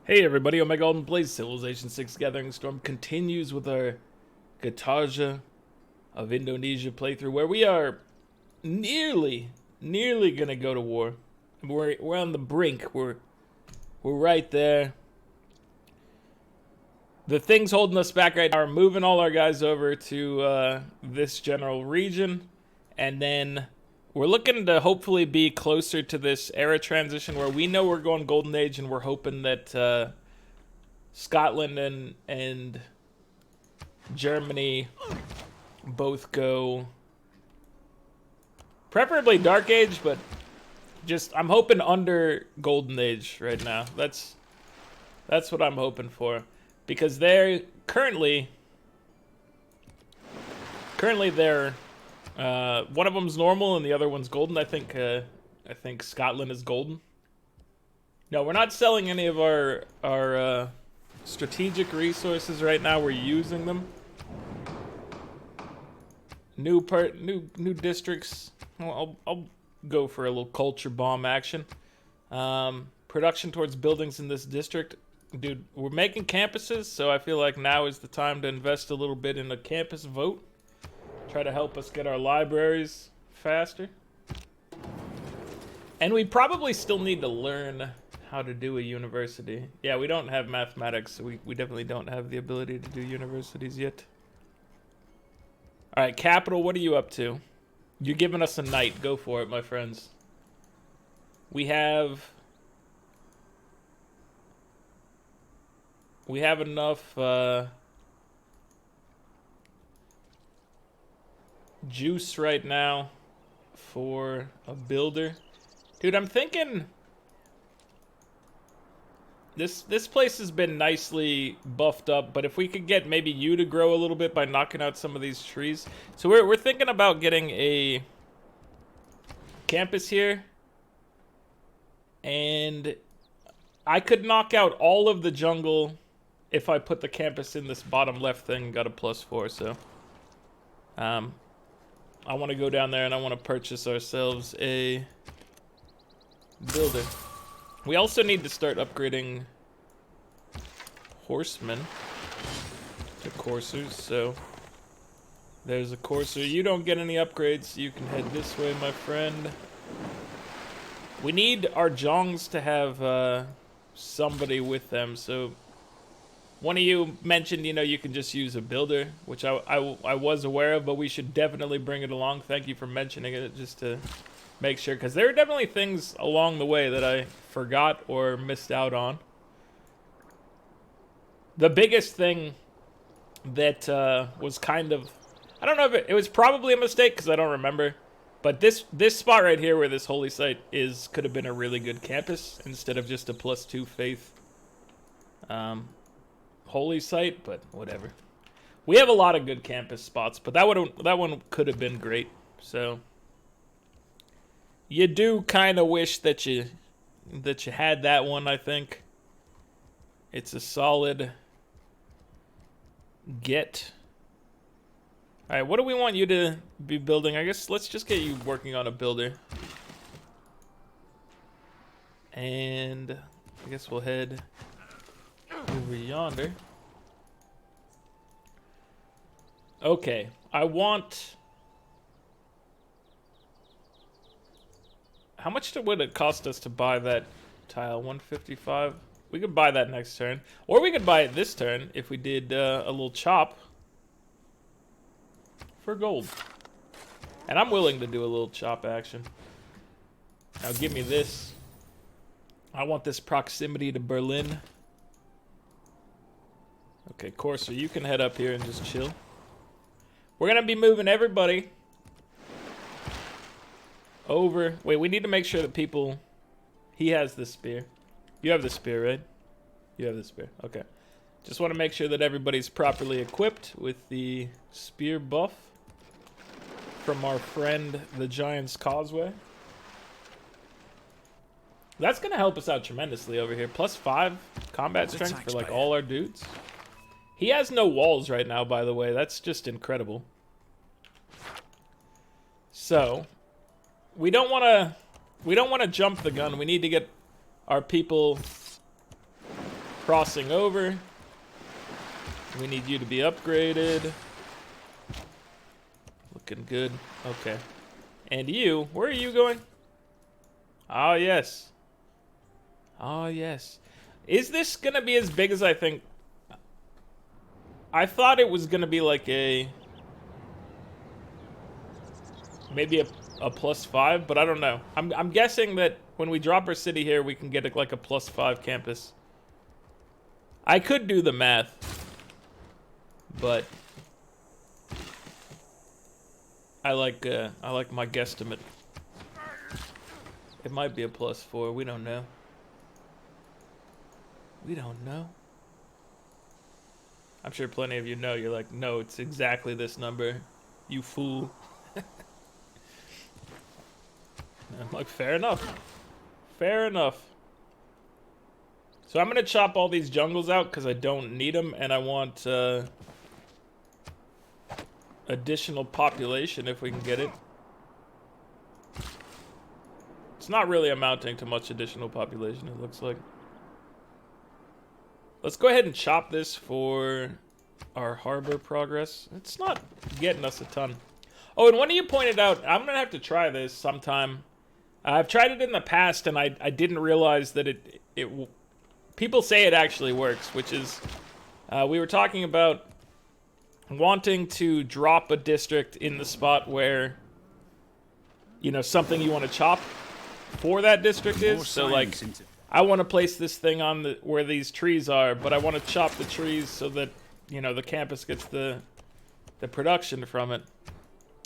Hey everybody, Omega Alden plays Civilization 6 Gathering Storm continues with our Gataja of Indonesia playthrough where we are nearly gonna go to war. We're on the brink. We're right there. The things holding us back right now are moving all our guys over to this general region, and then we're looking to hopefully be closer to this era transition where we know we're going Golden Age, and we're hoping that Scotland and Germany both go preferably Dark Age, but just I'm hoping under Golden Age right now. That's what I'm hoping for, because they're currently they're one of them's normal and the other one's golden. I think Scotland is golden. No, we're not selling any of our strategic resources right now. We're using them. New districts. Well, I'll go for a little culture bomb action. Production towards buildings in this district. Dude, we're making campuses, so I feel like now is the time to invest a little bit in a campus vote. Try to help us get our libraries faster. And we probably still need to learn how to do a university. Yeah, we don't have mathematics, so we definitely don't have the ability to do universities yet. Alright, Capital, what are you up to? You're giving us a knight. Go for it, my friends. We have enough juice right now for a builder. Dude, I'm thinking this place has been nicely buffed up, but if we could get maybe you to grow a little bit by knocking out some of these trees. So we're thinking about getting a campus here, and I could knock out all of the jungle if I put the campus in this bottom left thing. Got a +4, so I want to go down there and I want to purchase ourselves a builder. We also need to start upgrading horsemen to coursers, so there's a courser. You don't get any upgrades, you can head this way, my friend. We need our Jongs to have somebody with them, so one of you mentioned, you can just use a builder, which I was aware of, but we should definitely bring it along. Thank you for mentioning it, just to make sure, because there are definitely things along the way that I forgot or missed out on. The biggest thing that was kind of, I don't know if it was probably a mistake because I don't remember, but this spot right here where this holy site is could have been a really good campus instead of just a +2 faith holy site, but whatever. We have a lot of good campus spots, but that one could have been great. So you do kind of wish that you had that one. I think it's a solid get. All right, what do we want you to be building? I guess let's just get you working on a builder, and I guess we'll head over yonder. Okay, I want. How much would it cost us to buy that tile? 155. We could buy that next turn, or we could buy it this turn if we did a little chop for gold. And I'm willing to do a little chop action. Now give me this. I want this proximity to Berlin. Okay, Corsair, you can head up here and just chill. We're gonna be moving everybody over. Wait, we need to make sure that people. He has the spear. You have the spear, right? You have the spear. Okay. Just want to make sure that everybody's properly equipped with the spear buff from our friend, the Giant's Causeway. That's gonna help us out tremendously over here. +5 combat strength for like all our dudes. He has no walls right now, by the way. That's just incredible. So, we don't want to jump the gun. We need to get our people crossing over. We need you to be upgraded. Looking good. Okay. And you, where are you going? Oh, yes. Oh, yes. Is this gonna be as big as I think? I thought it was gonna be like a... maybe a +5, but I don't know. I'm guessing that when we drop our city here, we can get like a +5 campus. I could do the math, but I like my guesstimate. It might be a +4. We don't know. We don't know. I'm sure plenty of you know. You're like, no, it's exactly this number. You fool. I'm like, fair enough. Fair enough. So I'm going to chop all these jungles out because I don't need them. And I want additional population if we can get it. It's not really amounting to much additional population, it looks like. Let's go ahead and chop this for our harbor progress. It's not getting us a ton. Oh, and one of you pointed out, I'm going to have to try this sometime. I've tried it in the past, and I didn't realize that people say it actually works, which is, we were talking about wanting to drop a district in the spot where, you know, something you want to chop for that district is. So, like, I want to place this thing on where these trees are, but I want to chop the trees so that, you know, the campus gets the production from it.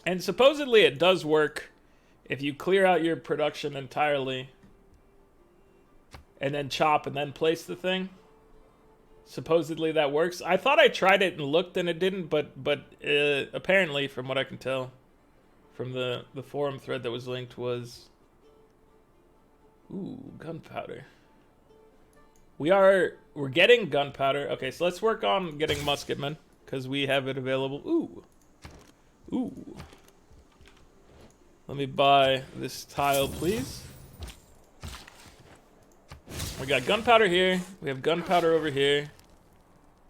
And supposedly it does work if you clear out your production entirely and then chop and then place the thing. Supposedly that works. I thought I tried it and looked and it didn't, but apparently, from what I can tell from the forum thread that was linked, was... Ooh, gunpowder. We're getting gunpowder. Okay, so let's work on getting musketmen, because we have it available. Ooh. Ooh. Let me buy this tile, please. We got gunpowder here. We have gunpowder over here.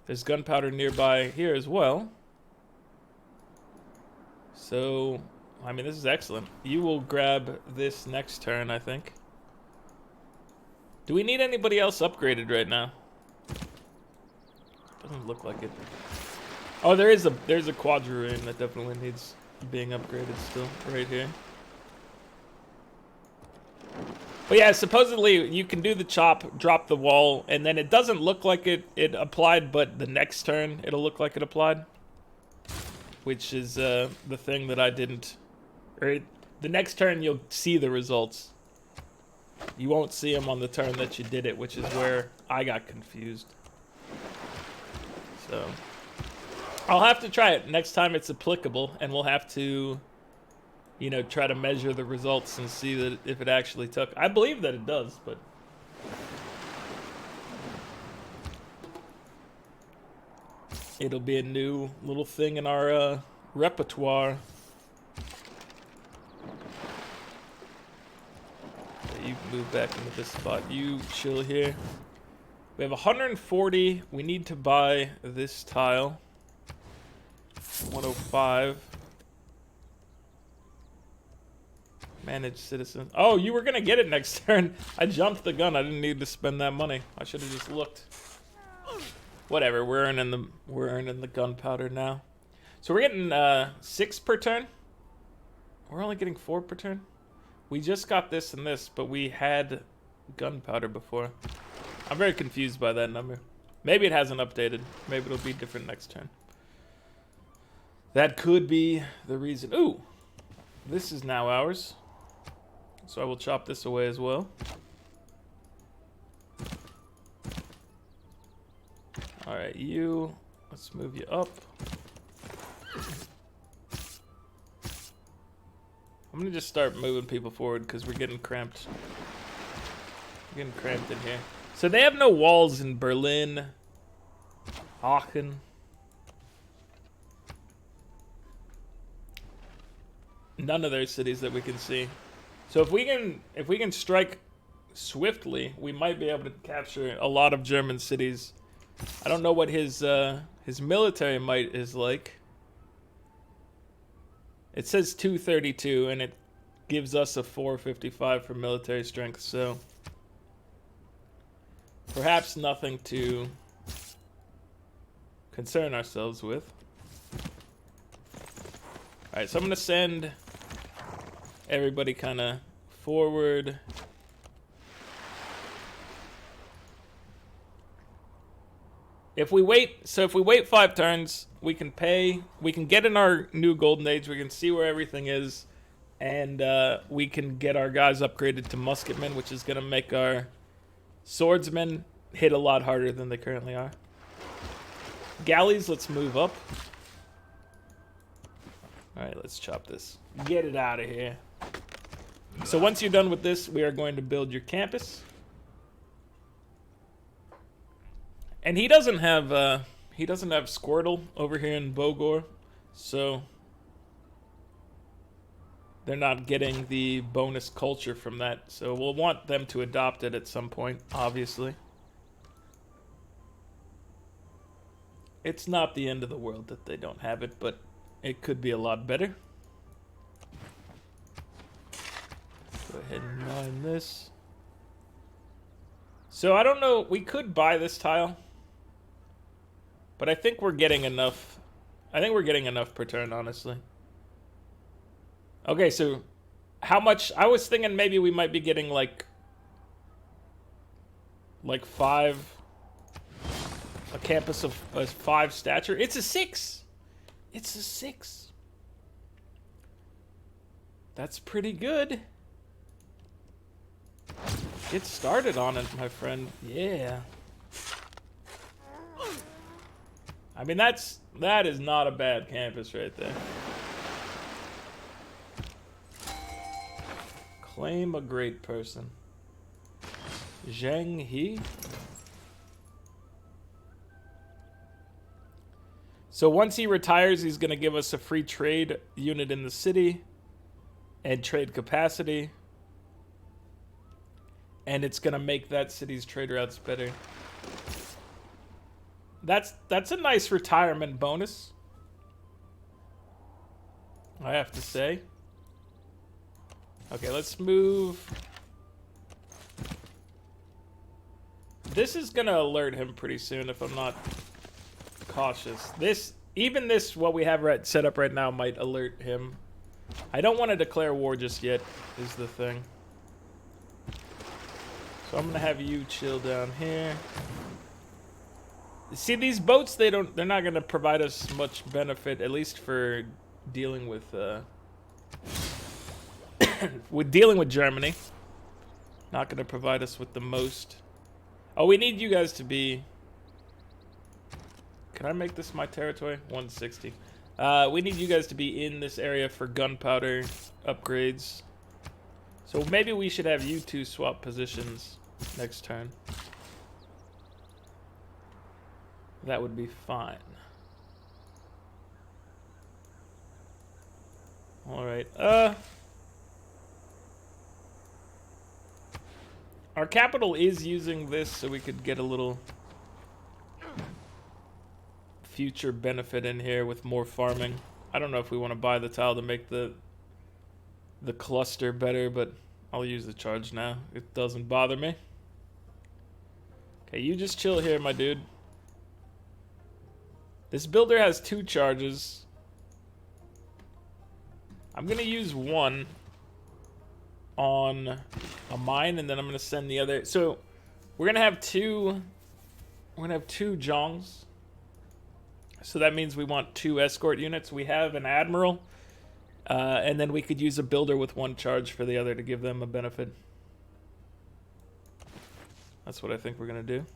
There's gunpowder nearby here as well. So, I mean, this is excellent. You will grab this next turn, I think. Do we need anybody else upgraded right now? Doesn't look like it. Oh, there's a quadrireme that definitely needs being upgraded still, right here. But yeah, supposedly you can do the chop, drop the wall, and then it doesn't look like it applied, but the next turn it'll look like it applied. Which is the thing that I didn't... Or the next turn you'll see the results. You won't see them on the turn that you did it, which is where I got confused. So... I'll have to try it next time it's applicable, and we'll have to, you know, try to measure the results and see that if it actually took. I believe that it does, but it'll be a new little thing in our repertoire. You can move back into this spot. You chill here. We have 140. We need to buy this tile. 105. Manage citizens. Oh, you were gonna get it next turn. I jumped the gun. I didn't need to spend that money. I should have just looked. Whatever. We're earning the gunpowder now. So we're getting 6 per turn. We're only getting 4 per turn. We just got this and this, but we had gunpowder before. I'm very confused by that number. Maybe it hasn't updated. Maybe it'll be different next turn. That could be the reason. Ooh, this is now ours. So I will chop this away as well. All right, you. Let's move you up. I'm gonna just start moving people forward because we're getting cramped. We're getting cramped in here. So they have no walls in Berlin, Aachen. None of their cities that we can see. So if we can strike swiftly, we might be able to capture a lot of German cities. I don't know what his military might is like. It says 232, and it gives us a 455 for military strength, so perhaps nothing to concern ourselves with. Alright, so I'm going to send everybody kind of forward. If we wait 5 turns, we can get in our new golden age, we can see where everything is, and we can get our guys upgraded to musketmen, which is going to make our swordsmen hit a lot harder than they currently are. Galleys, let's move up. Alright, let's chop this. Get it out of here. So once you're done with this, we are going to build your campus. And he doesn't have Squirtle over here in Bogor, so they're not getting the bonus culture from that. So we'll want them to adopt it at some point, obviously. It's not the end of the world that they don't have it, but it could be a lot better. Go ahead and mine this. So I don't know, we could buy this tile. But I think we're getting enough. I think we're getting enough per turn, honestly. Okay, so how much? I was thinking maybe we might be getting like 5. A campus of 5 stature. It's a 6. It's a 6. That's pretty good. Get started on it, my friend. Yeah. I mean, that is not a bad campus right there. Claim a great person. Zheng He. So once he retires, he's going to give us a free trade unit in the city and trade capacity. And it's going to make that city's trade routes better. That's a nice retirement bonus, I have to say. Okay, let's move. This is gonna alert him pretty soon if I'm not cautious. Even this, what we have set up right now, might alert him. I don't want to declare war just yet, is the thing. So I'm gonna have you chill down here. See, these boats, they're not going to provide us much benefit, at least for dealing with with Germany. Not going to provide us with the most. Oh, we need you guys to be... Can I make this my territory? 160. We need you guys to be in this area for gunpowder upgrades. So maybe we should have you two swap positions next turn. That would be fine. Alright, our capital is using this so we could get a little future benefit in here with more farming. I don't know if we want to buy the tile to make the cluster better, but I'll use the charge now. It doesn't bother me. Okay, you just chill here, my dude. This builder has 2 charges. I'm gonna use one on a mine, and then I'm gonna send the other. So we're gonna have 2. We're gonna have 2 Jongs. So that means we want 2 escort units. We have an admiral, and then we could use a builder with 1 charge for the other to give them a benefit. That's what I think we're gonna do.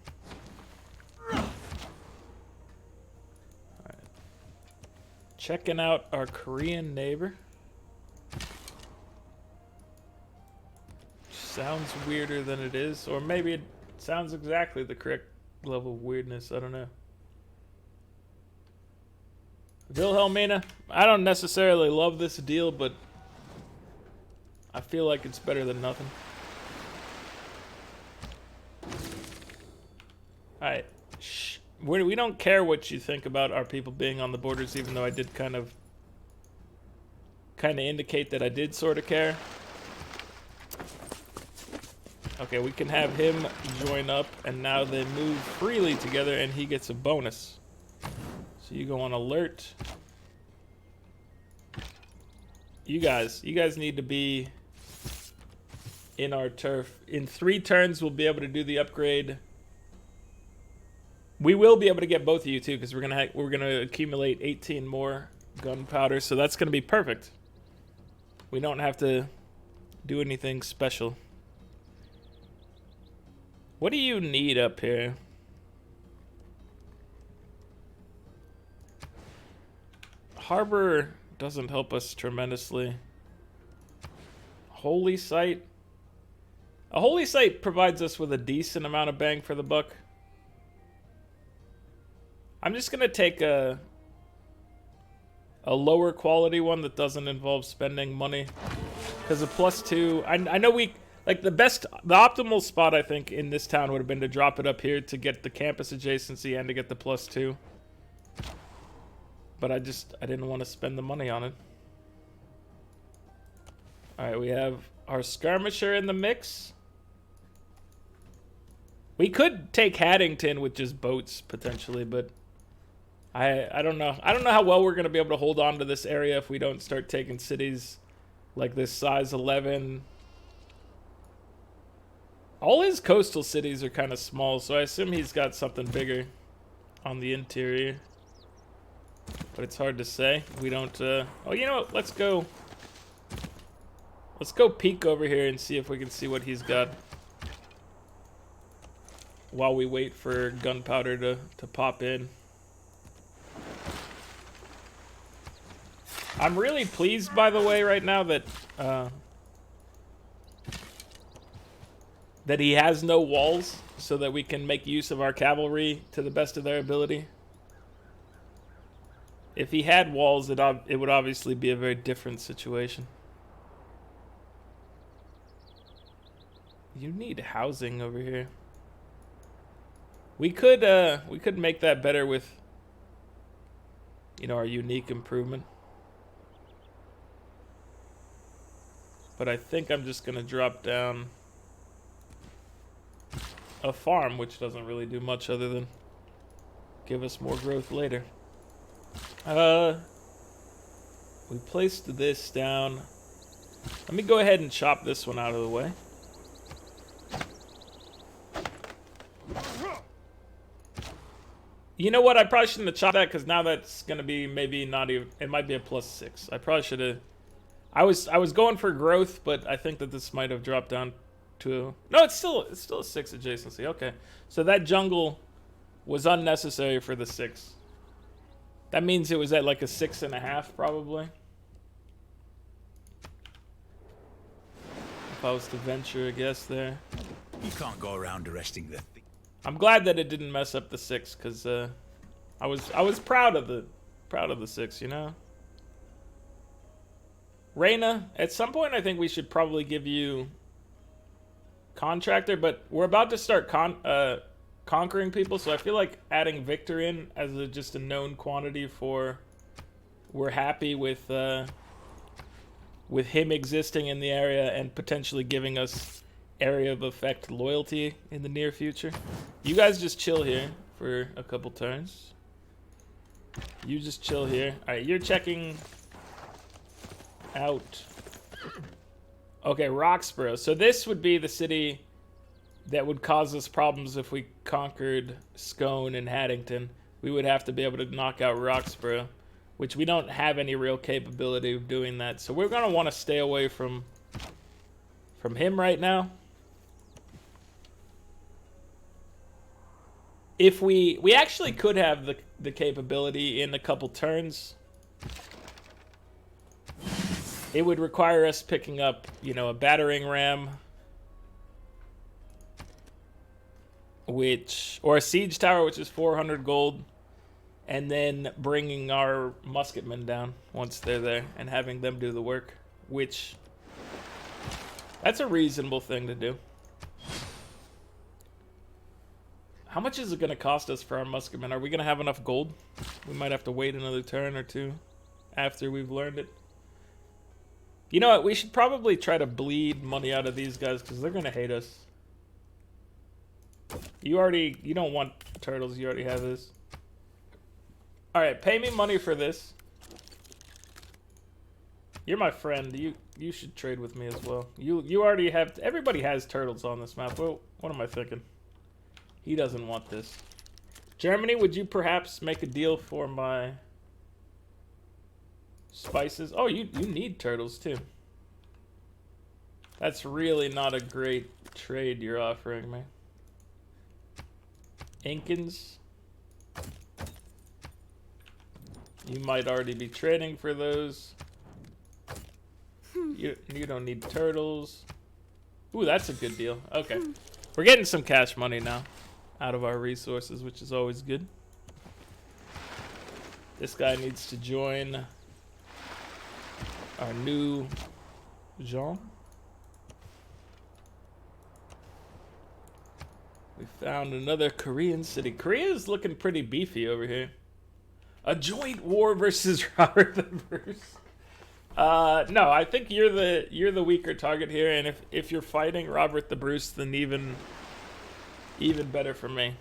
Checking out our Korean neighbor. Sounds weirder than it is, or maybe it sounds exactly the correct level of weirdness. I don't know. Wilhelmina, I don't necessarily love this deal, but I feel like it's better than nothing. Alright. We don't care what you think about our people being on the borders, even though I did kind of indicate that I did sort of care. Okay, we can have him join up, and now they move freely together, and he gets a bonus. So you go on alert. You guys need to be in our turf. In 3 turns, we'll be able to do the upgrade. We will be able to get both of you too, because we're gonna accumulate 18 more gunpowder, so that's gonna be perfect. We don't have to do anything special. What do you need up here? Harbor doesn't help us tremendously. Holy site. A holy site provides us with a decent amount of bang for the buck. I'm just gonna take a lower quality one that doesn't involve spending money. Because a +2, I know we, like the optimal spot I think in this town would have been to drop it up here to get the campus adjacency and to get the +2. But I didn't want to spend the money on it. Alright, we have our skirmisher in the mix. We could take Haddington with just boats potentially, but I don't know. I don't know how well we're going to be able to hold on to this area if we don't start taking cities like this size 11. All his coastal cities are kind of small, so I assume he's got something bigger on the interior. But it's hard to say. We don't, oh, you know what? Let's go peek over here and see if we can see what he's got. While we wait for gunpowder to pop in. I'm really pleased, by the way, right now that that he has no walls, so that we can make use of our cavalry to the best of their ability. If he had walls, it would obviously be a very different situation. You need housing over here. We could make that better with, you know, our unique improvement. But I think I'm just gonna drop down a farm, which doesn't really do much other than give us more growth later. We placed this down. Let me go ahead and chop this one out of the way. You know what? I probably shouldn't have chopped that, because now that's gonna be maybe not even. It might be a +6. I probably should have. I was going for growth, but I think that this might have dropped down to. No, it's still a 6 adjacency. Okay, so that jungle was unnecessary for the 6. That means it was at like a 6.5 probably. If I was to venture a guess there. You can't go around arresting the. I'm glad that it didn't mess up the 6, because I was proud of the 6, you know. Reyna, at some point I think we should probably give you contractor, but we're about to start conquering people, so I feel like adding Victor in as just a known quantity for we're happy with him existing in the area and potentially giving us area of effect loyalty in the near future. You guys just chill here for a couple turns. You just chill here. Alright, you're checking out. Okay, Roxborough. So this would be the city that would cause us problems if we conquered Scone and Haddington. We would have to be able to knock out Roxborough, which we don't have any real capability of doing that. So we're going to want to stay away from him right now. If we actually could have the capability in a couple turns. It would require us picking up, you know, a battering ram, or a siege tower, which is 400 gold, and then bringing our musketmen down once they're there and having them do the work, which that's a reasonable thing to do. How much is it going to cost us for our musketmen? Are we going to have enough gold? We might have to wait another turn or two after we've learned it. You know what? We should probably try to bleed money out of these guys because they're going to hate us. You don't want turtles. You already have this. All right, pay me money for this. You're my friend. You should trade with me as well. You already have. Everybody has turtles on this map. Well, what am I thinking? He doesn't want this. Germany, would you perhaps make a deal for my spices? Oh, you need turtles too. That's really not a great trade you're offering me. Incans. You might already be trading for those. You don't need turtles. Ooh, that's a good deal. Okay. We're getting some cash money now out of our resources, which is always good. This guy needs to join our new Jean. We found another Korean city. Korea is looking pretty beefy over here. A joint war versus Robert the Bruce. No, I think you're the weaker target here, and if you're fighting Robert the Bruce, then even better for me.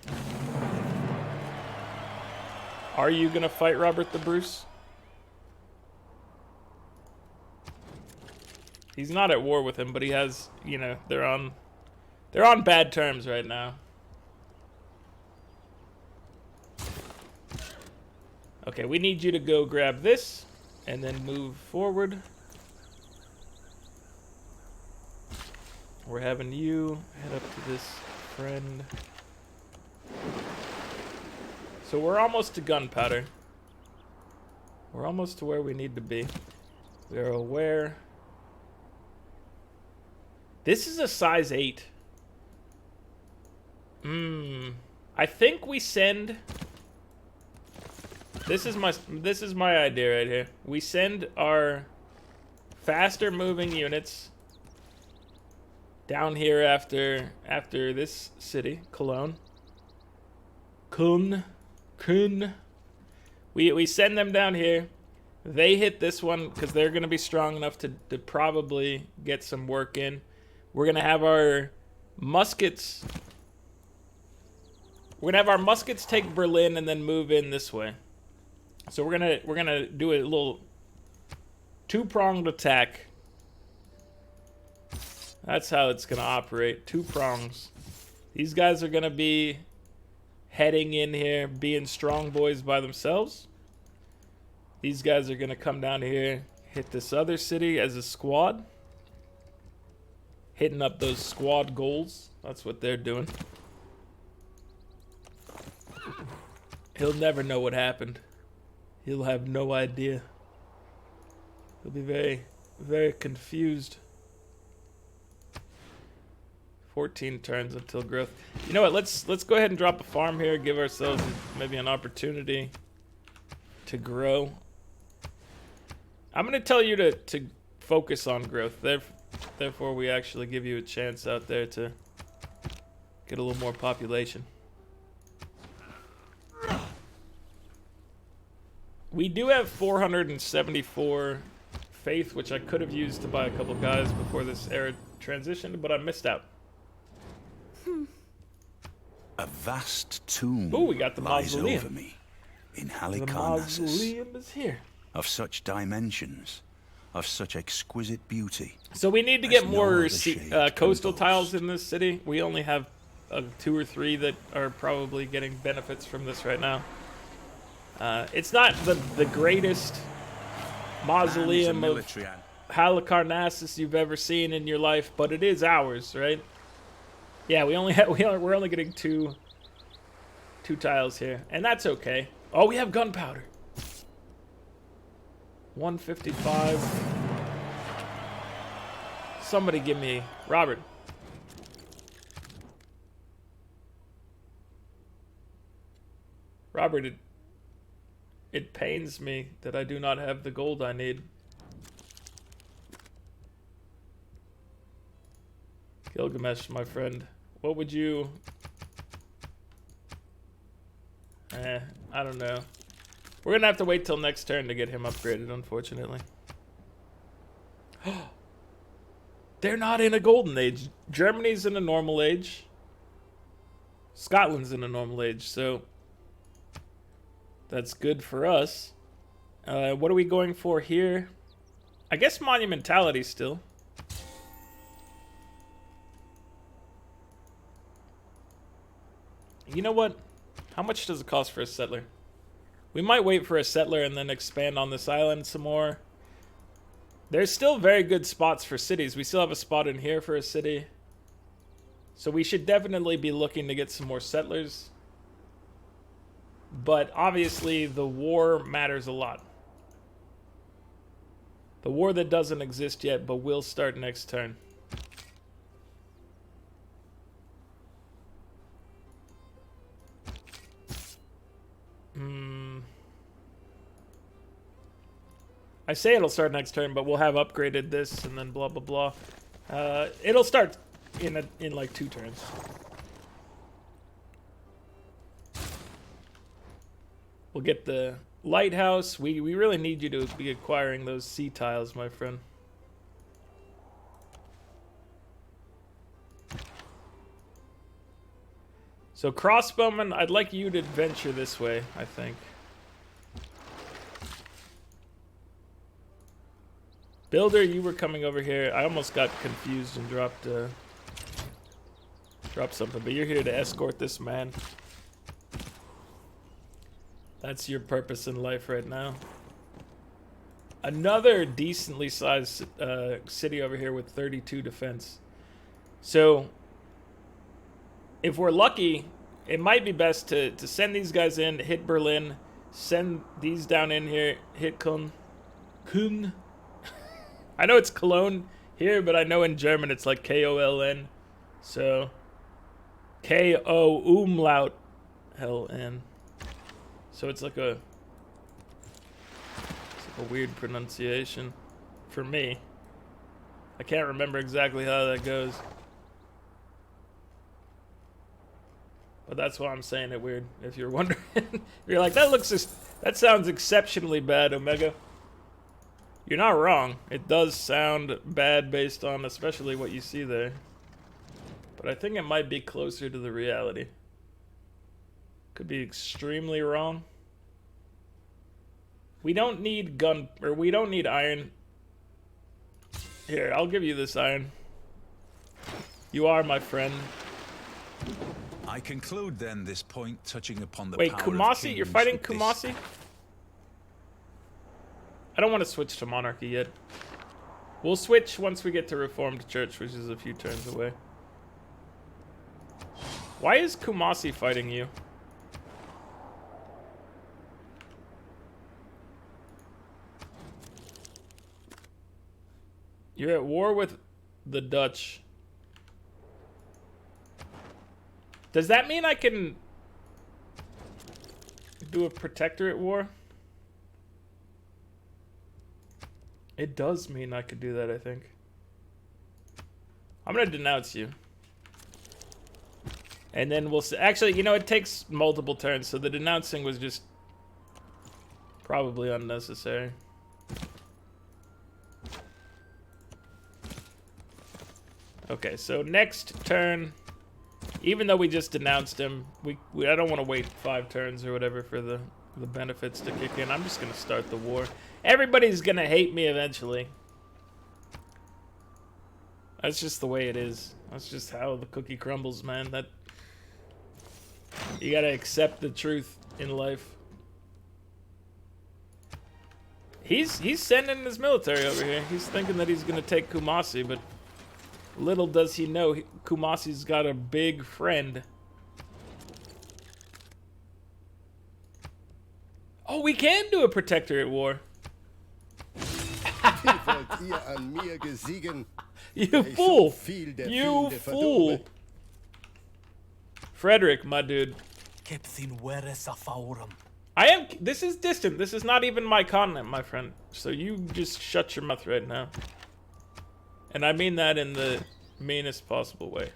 Are you gonna fight Robert the Bruce? He's not at war with him, but he has, you know, they're on bad terms right now. Okay, we need you to go grab this and then move forward. We're having you head up to this friend. So we're almost to gunpowder. We're almost to where we need to be. We are aware. This is a size 8. I think we send. This is my idea right here. We send our faster moving units down here after this city, Cologne. Kun. We send them down here. They hit this one because they're gonna be strong enough to probably get some work in. We're gonna have our muskets. We're gonna have our muskets take Berlin and then move in this way. So we're gonna do a little two-pronged attack. That's how it's gonna operate. 2 prongs. These guys are gonna be heading in here, being strong boys by themselves. These guys are gonna come down here, hit this other city as a squad. Hitting up those squad goals. That's what they're doing. He'll never know what happened. He'll have no idea. He'll be very, very confused. 14 turns until growth. You know what? Let's go ahead and drop a farm here. Give ourselves maybe an opportunity to grow. I'm gonna tell you to focus on growth. Therefore, we actually give you a chance out there to get a little more population. We do have 474 faith, which I could have used to buy a couple guys before this era transitioned, but I missed out. A vast tomb Ooh, we got the lies mausoleum. over me in The Halicarnassus, mausoleum is here. of such dimensions, of such exquisite beauty. So we need to There's get no more other shade coastal can tiles boast. in this city. We only have 2 or 3 that are probably getting benefits from this right now. It's not the greatest mausoleum of Halicarnassus you've ever seen in your life, but it is ours, right? Yeah, we're only getting two tiles here, and that's okay. Oh, we have gunpowder. 155. Somebody give me Robert. Robert, it pains me that I do not have the gold I need. Gilgamesh, my friend, what would you I don't know. We're gonna have to wait till next turn to get him upgraded, unfortunately. They're not in a golden age. Germany's in a normal age. Scotland's in a normal age, so that's good for us. What are we going for here? I guess monumentality still. You know what? How much does it cost for a settler? We might wait for a settler and then expand on this island some more. There's still very good spots for cities. We still have a spot in here for a city. So we should definitely be looking to get some more settlers. But obviously the war matters a lot. The war that doesn't exist yet but will start next turn. I say it'll start next turn, but we'll have upgraded this and then blah blah blah. It'll start in like 2 turns. We'll get the lighthouse. We really need you to be acquiring those sea tiles, my friend. So crossbowman, I'd like you to venture this way, I think. Builder, you were coming over here. I almost got confused and dropped something, but you're here to escort this man. That's your purpose in life right now. Another decently sized city over here with 32 defense. So, if we're lucky, it might be best to send these guys in, hit Berlin, send these down in here, hit Köln. I know it's Cologne here, but I know in German it's like K-O-L-N. So, K-O umlaut L-N. So it's like a weird pronunciation for me. I can't remember exactly how that goes. But that's why I'm saying it weird, if you're wondering. You're like, that sounds exceptionally bad, Omega. You're not wrong. It does sound bad based on especially what you see there. But I think it might be closer to the reality. Could be extremely wrong. We don't need we don't need iron. Here, I'll give you this iron. You are my friend. I conclude then this point touching upon the Wait, power Kumasi? of You're fighting kingdoms with Kumasi? I don't want to switch to monarchy yet. We'll switch once we get to Reformed Church, which is a few turns away. Why is Kumasi fighting you? You're at war with the Dutch. Does that mean I can do a protectorate war? It does mean I could do that, I think. I'm gonna denounce you. And then we'll see. Actually, you know, it takes multiple turns, so the denouncing was just probably unnecessary. Okay, so next turn, even though we just denounced him, I don't want to wait 5 turns or whatever for the benefits to kick in. I'm just gonna start the war. Everybody's gonna hate me eventually. That's just the way it is. That's just how the cookie crumbles, man. That you gotta accept the truth in life. He's sending his military over here. He's thinking that he's gonna take Kumasi, but little does he know, Kumasi's got a big friend. Oh, we can do a protectorate war. You fool! You fool! Frederick, my dude. This is distant. This is not even my continent, my friend. So you just shut your mouth right now. And I mean that in the meanest possible way.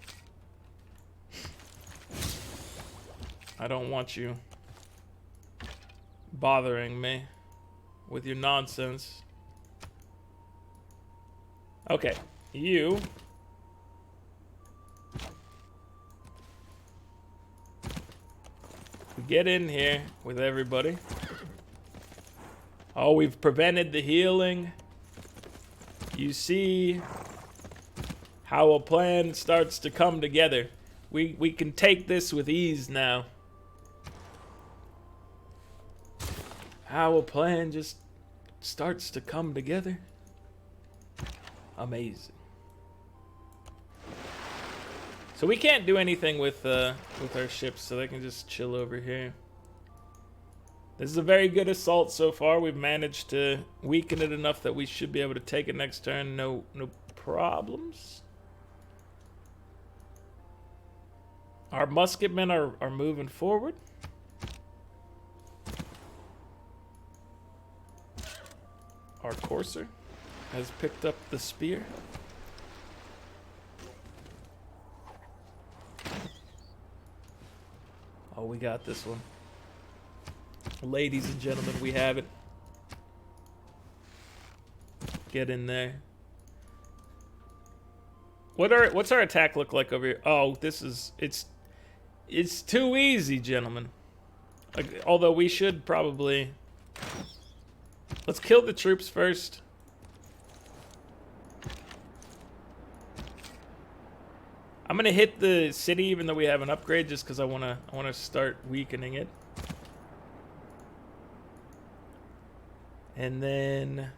I don't want you bothering me with your nonsense. Okay, you. Get in here with everybody. Oh, we've prevented the healing. You see how a plan starts to come together. We can take this with ease now. How a plan just starts to come together. Amazing. So we can't do anything with our ships, so they can just chill over here. This is a very good assault so far. We've managed to weaken it enough that we should be able to take it next turn. No problems. Our musketmen are moving forward. Our courser has picked up the spear. Oh, we got this one. Ladies and gentlemen, we have it. Get in there. What's our attack look like over here? Oh, it's too easy, gentlemen. Like, although we should probably... Let's kill the troops first. I'm gonna hit the city even though we have an upgrade, just because I wanna start weakening it. And then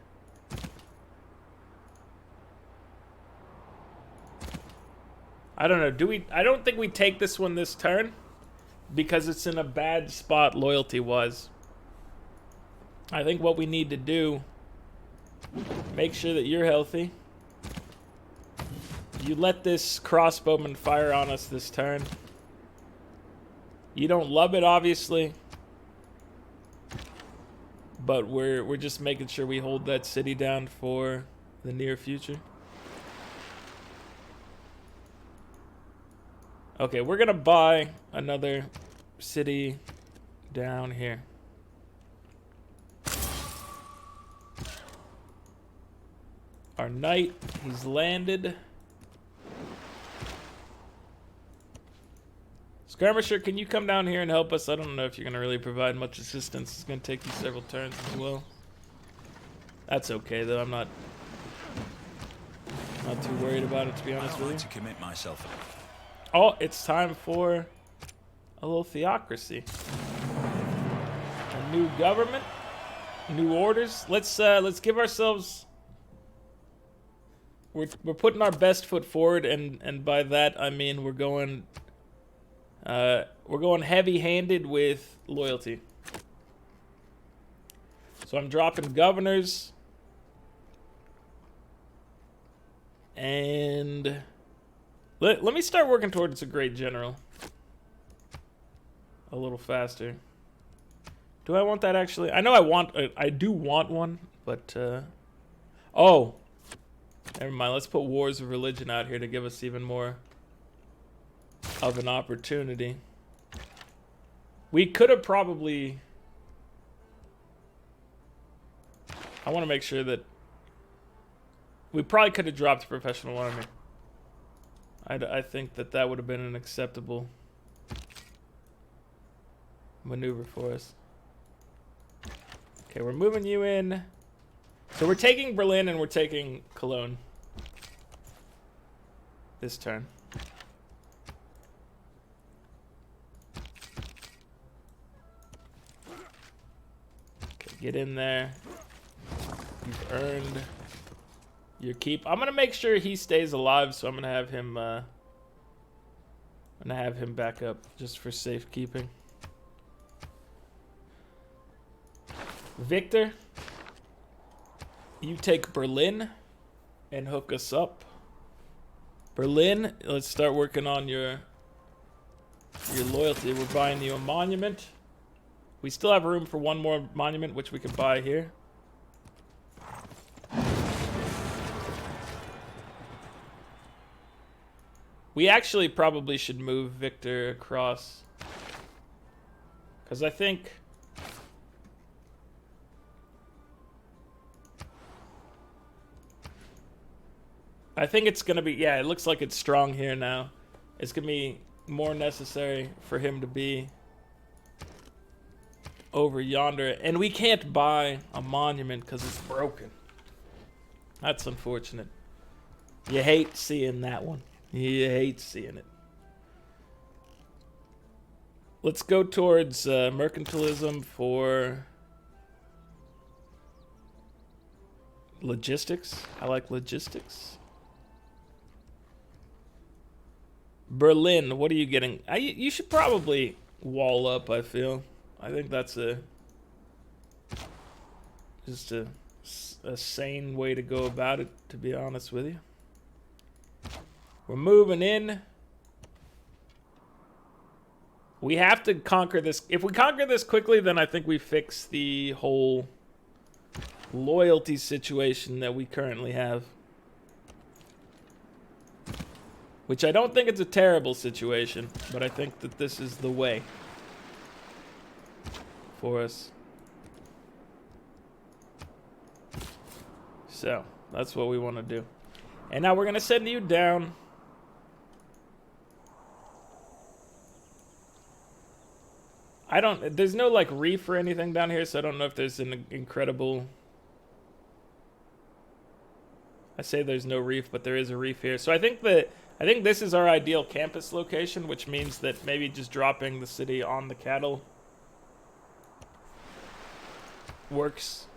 I don't know, I don't think we take this one this turn because it's in a bad spot loyalty wise. I think what we need to do, make sure that you're healthy. You let this crossbowman fire on us this turn. You don't love it, obviously, but we're just making sure we hold that city down for the near future. Okay, we're gonna buy another city down here. Our knight, he's landed. Skirmisher, can you come down here and help us? I don't know if you're gonna really provide much assistance. It's gonna take you several turns as well. That's okay though. I'm not too worried about it, to be honest with you. To commit myself. Oh, it's time for a little theocracy. A new government, new orders. Let's give ourselves. We're putting our best foot forward, and by that I mean we're going heavy-handed with loyalty. So I'm dropping governors, and let me start working towards a great general a little faster. Do I want that actually? I know I do want one, but oh. Never mind, let's put Wars of Religion out here to give us even more of an opportunity. We could have probably... I want to make sure that... We probably could have dropped Professional Army. I think that would have been an acceptable maneuver for us. Okay, we're moving you in. So we're taking Berlin and we're taking Cologne this turn. Okay, get in there. You've earned your keep. I'm gonna make sure he stays alive, so I'm gonna have him back up just for safekeeping. Victor, you take Berlin and hook us up. Berlin, let's start working on your loyalty. We're buying you a monument. We still have room for one more monument, which we could buy here. We actually probably should move Victor across, because I think I think it's gonna be, yeah, it looks like it's strong here now. It's gonna be more necessary for him to be over yonder. And we can't buy a monument because it's broken. That's unfortunate. You hate seeing that one. You hate seeing it. Let's go towards mercantilism for logistics. I like logistics. Berlin, what are you getting? You should probably wall up, I feel. I think that's just a sane way to go about it, to be honest with you. We're moving in. We have to conquer this. If we conquer this quickly, then I think we fix the whole loyalty situation that we currently have. Which I don't think it's a terrible situation, but I think that this is the way for us. So, that's what we want to do. And now we're going to send you down. There's no like reef or anything down here, so I don't know if there's an incredible... I say there's no reef, but there is a reef here. So I think this is our ideal campus location, which means that maybe just dropping the city on the cattle works.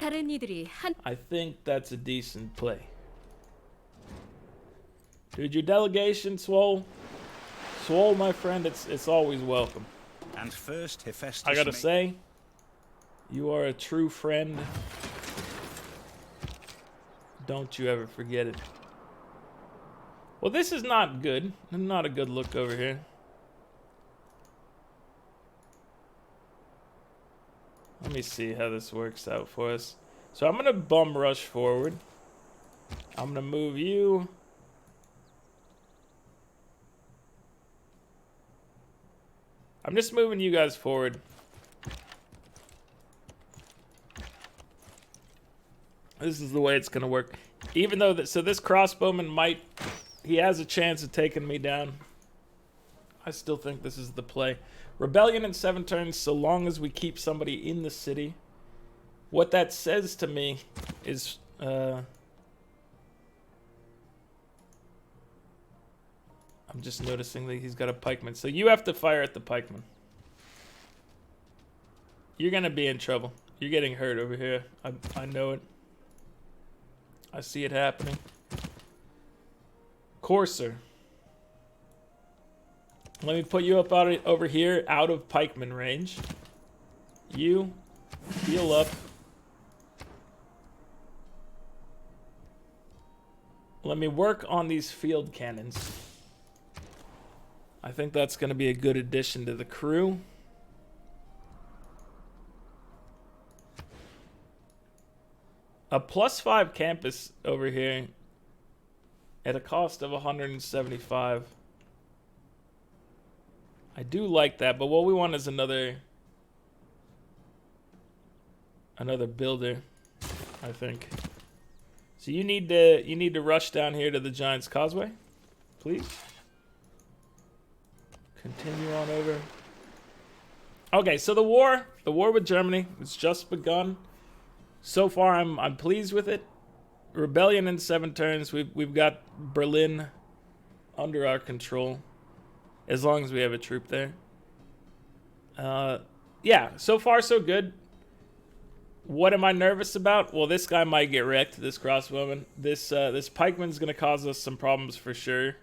I think that's a decent play. Dude, your delegation, Swole, my friend, it's always welcome. And first, Hephaestus, I gotta say, you are a true friend. Don't you ever forget it. Well, this is not good. Not a good look over here. Let me see how this works out for us. So I'm gonna bum rush forward. I'm gonna move you. I'm just moving you guys forward. This is the way it's gonna work. Even though so this crossbowman he has a chance of taking me down. I still think this is the play. Rebellion in 7 turns, so long as we keep somebody in the city. What that says to me is, I'm just noticing that he's got a pikeman. So you have to fire at the pikeman. You're gonna be in trouble. You're getting hurt over here. I know it. I see it happening. Courser. Let me put you up over here, out of pikeman range. You heal up. Let me work on these field cannons. I think that's going to be a good addition to the crew. A +5 campus over here at a cost of 175. I do like that, but what we want is another builder, I think. So you need to rush down here to the Giant's Causeway, please. Continue on over. Okay, so the war with Germany has just begun. So far, I'm pleased with it. Rebellion in 7 turns. We've got Berlin under our control, as long as we have a troop there. Yeah, so far so good. What am I nervous about? Well, this guy might get wrecked, this crossbowman. This pikeman's gonna cause us some problems for sure.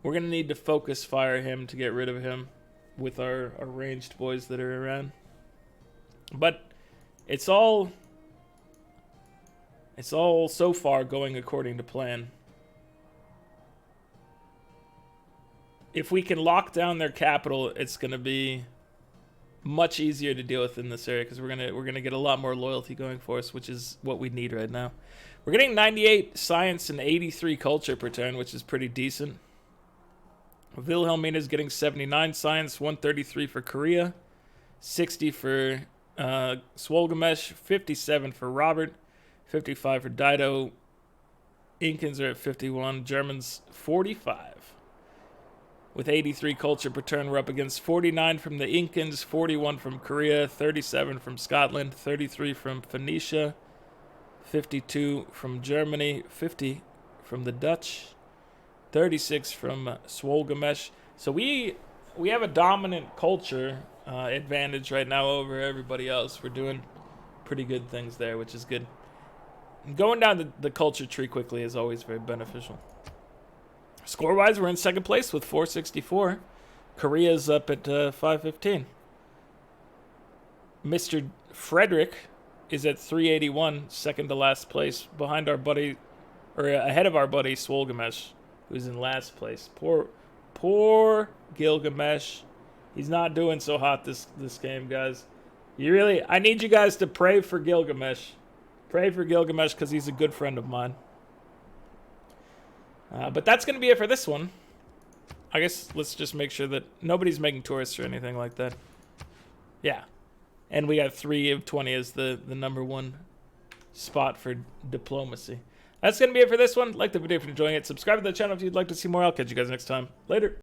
We're gonna need to focus fire him to get rid of him with our ranged boys that are around. But it's all so far going according to plan. If we can lock down their capital, it's gonna be much easier to deal with in this area, because we're gonna get a lot more loyalty going for us, which is what we need right now. We're getting 98 science and 83 culture per turn, which is pretty decent. Wilhelmina's getting 79 science, 133 for Korea, 60 for Swolgamesh, 57 for Robert, 55 for Dido. Incans are at 51. Germans 45. With 83 culture per turn, we're up against 49 from the Incans, 41 from Korea, 37 from Scotland, 33 from Phoenicia, 52 from Germany, 50 from the Dutch, 36 from Swolgamesh. So we have a dominant culture advantage right now over everybody else. We're doing pretty good things there, which is good. Going down the culture tree quickly is always very beneficial. Score-wise, we're in second place with 464. Korea's up at 515. Mr. Frederick is at 381, second to last place, behind our buddy, or ahead of our buddy Swolgamesh, who's in last place. Poor Gilgamesh. He's not doing so hot this game, guys. I need you guys to pray for Gilgamesh. Pray for Gilgamesh because he's a good friend of mine. But that's going to be it for this one. I guess let's just make sure that nobody's making tourists or anything like that. Yeah. And we got 3 of 20 as the number 1 spot for diplomacy. That's going to be it for this one. Like the video if you're enjoying it. Subscribe to the channel if you'd like to see more. I'll catch you guys next time. Later.